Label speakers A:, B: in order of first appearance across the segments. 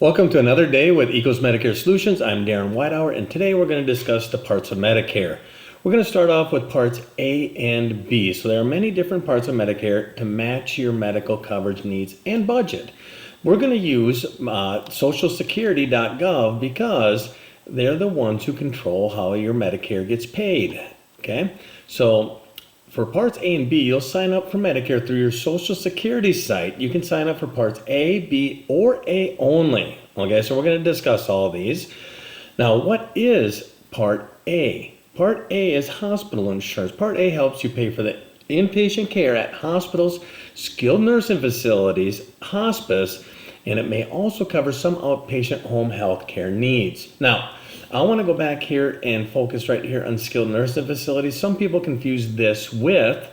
A: Welcome to another day with Eco's Medicare Solutions. I'm Darren Whitehour, and today we're going to discuss the parts of Medicare. We're going to start off with parts A and B. So there are many different parts of Medicare to match your medical coverage needs and budget. We're going to use socialsecurity.gov because they're the ones who control how your Medicare gets paid. Okay, so for parts A and B, you'll sign up for Medicare through your Social Security site. You can sign up for parts A, B, or A only. Okay, so we're going to discuss all of these. Now, what is Part A? Part A is hospital insurance. Part A helps you pay for the inpatient care at hospitals, skilled nursing facilities, hospice, and it may also cover some outpatient home health care needs. Now, I want to go back here and focus right here on skilled nursing facilities. Some people confuse this with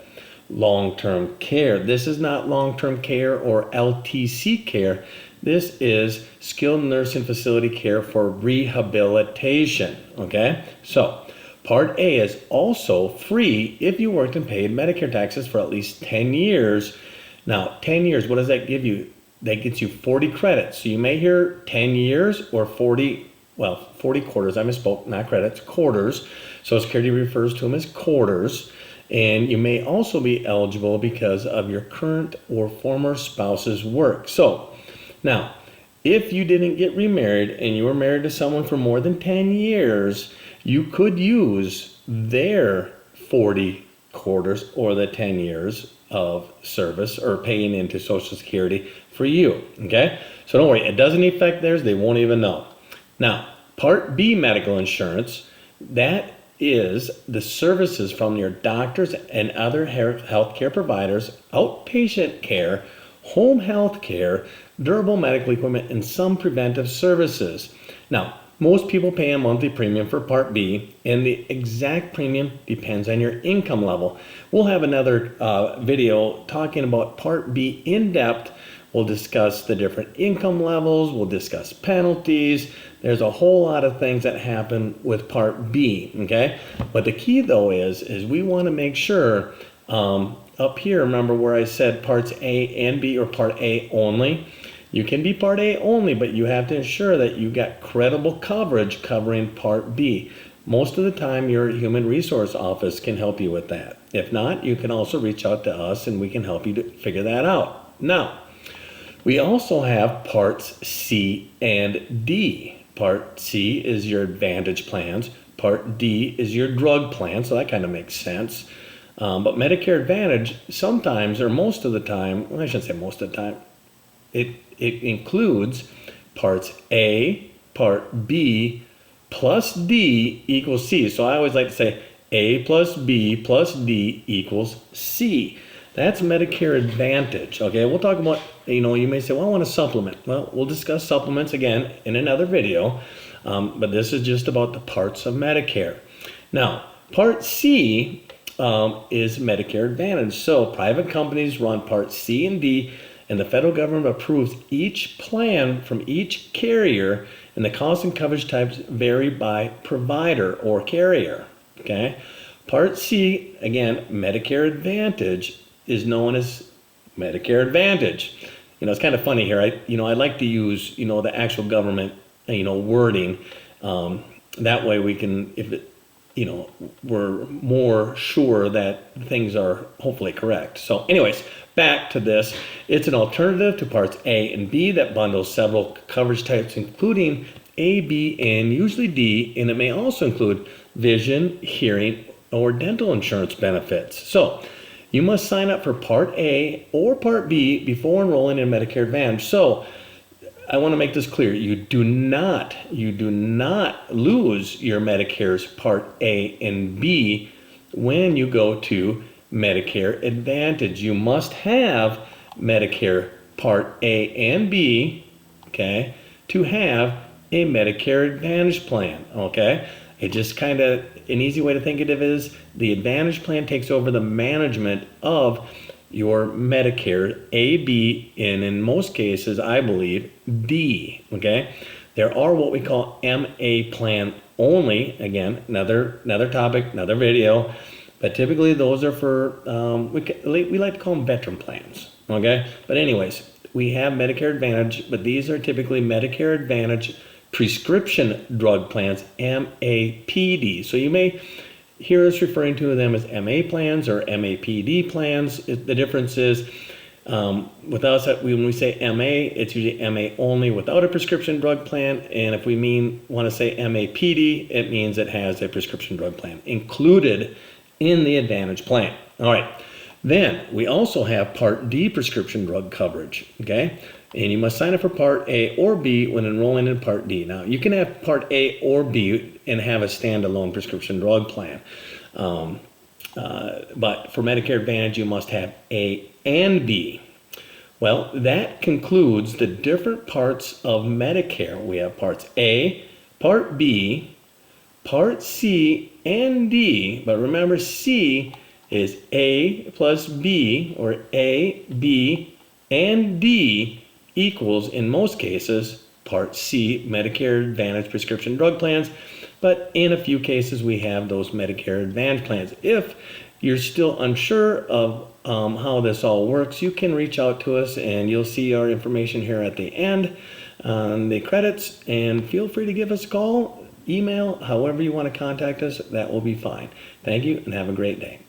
A: long-term care. This is not long-term care or LTC care. This is skilled nursing facility care for rehabilitation. Okay, so Part A is also free if you worked and paid Medicare taxes for at least 10 years. Now, 10 years, what does that give you? That gets you 40 credits. So you may hear 10 years or 40 quarters. I misspoke, not credits, quarters. Social Security refers to them as quarters. And you may also be eligible because of your current or former spouse's work. So now, if you didn't get remarried and you were married to someone for more than 10 years, you could use their 40 quarters or the 10 years of service or paying into Social Security for you. Okay? So don't worry, it doesn't affect theirs. They won't even know. Now, Part B medical insurance, that is the services from your doctors and other healthcare providers, outpatient care, home health care, durable medical equipment, and some preventive services. Now, most people pay a monthly premium for Part B, and the exact premium depends on your income level. We'll have another video talking about Part B in depth. We'll discuss the different income levels. We'll discuss penalties. There's a whole lot of things that happen with Part B, okay? But the key, though, is we want to make sure, up here, remember where I said Parts A and B or Part A only? You can be Part A only, but you have to ensure that you got credible coverage covering Part B. Most of the time, your human resource office can help you with that. If not, you can also reach out to us and we can help you to figure that out. Now, we also have Parts C and D. Part C is your Advantage plans. Part D is your drug plan, so that kind of makes sense. But Medicare Advantage, sometimes or most of the time, well, I shouldn't say most of the time, it includes Parts A, Part B, plus D equals C. So I always like to say A plus B plus D equals C. That's Medicare Advantage, okay? We'll talk about, you may say, well, I want a supplement. Well, we'll discuss supplements again in another video, but this is just about the parts of Medicare. Now, Part C is Medicare Advantage. So private companies run Part C and D, and the federal government approves each plan from each carrier, and the cost and coverage types vary by provider or carrier, okay? Part C, again, Medicare Advantage, is known as Medicare Advantage. It's kind of funny here. I like to use, the actual government, wording. That way we can, we're more sure that things are hopefully correct. So anyways, back to this. It's an alternative to Parts A and B that bundles several coverage types, including A, B, and usually D, and it may also include vision, hearing, or dental insurance benefits. So you must sign up for Part A or Part B before enrolling in Medicare Advantage. So I want to make this clear. You do not lose your Medicare's Part A and B when you go to Medicare Advantage. You must have Medicare Part A and B, okay, to have a Medicare Advantage plan, okay? It just kind of, an easy way to think of it is the Advantage plan takes over the management of your Medicare A, B, and in most cases, I believe, D, okay? There are what we call MA plan only, again, another topic, another video, but typically those are for, we like to call them veteran plans, okay? But anyways, we have Medicare Advantage, but these are typically Medicare Advantage prescription drug plans, MAPD. So you may hear us referring to them as MA plans or MAPD plans. The difference is with us, when we say MA, it's usually MA only without a prescription drug plan. And if we want to say MAPD, it means it has a prescription drug plan included in the Advantage plan. All right. Then we also have Part D prescription drug coverage. Okay. And you must sign up for Part A or B when enrolling in Part D. Now, you can have Part A or B and have a standalone prescription drug plan. But for Medicare Advantage, you must have A and B. Well, that concludes the different parts of Medicare. We have Parts A, Part B, Part C, and D. But remember, C is A plus B, or A, B, and D equals, in most cases, Part C, Medicare Advantage prescription drug plans. But in a few cases, we have those Medicare Advantage plans. If you're still unsure of how this all works, you can reach out to us, and you'll see our information here at the end on the credits. And feel free to give us a call, email, however you want to contact us. That will be fine. Thank you, and have a great day.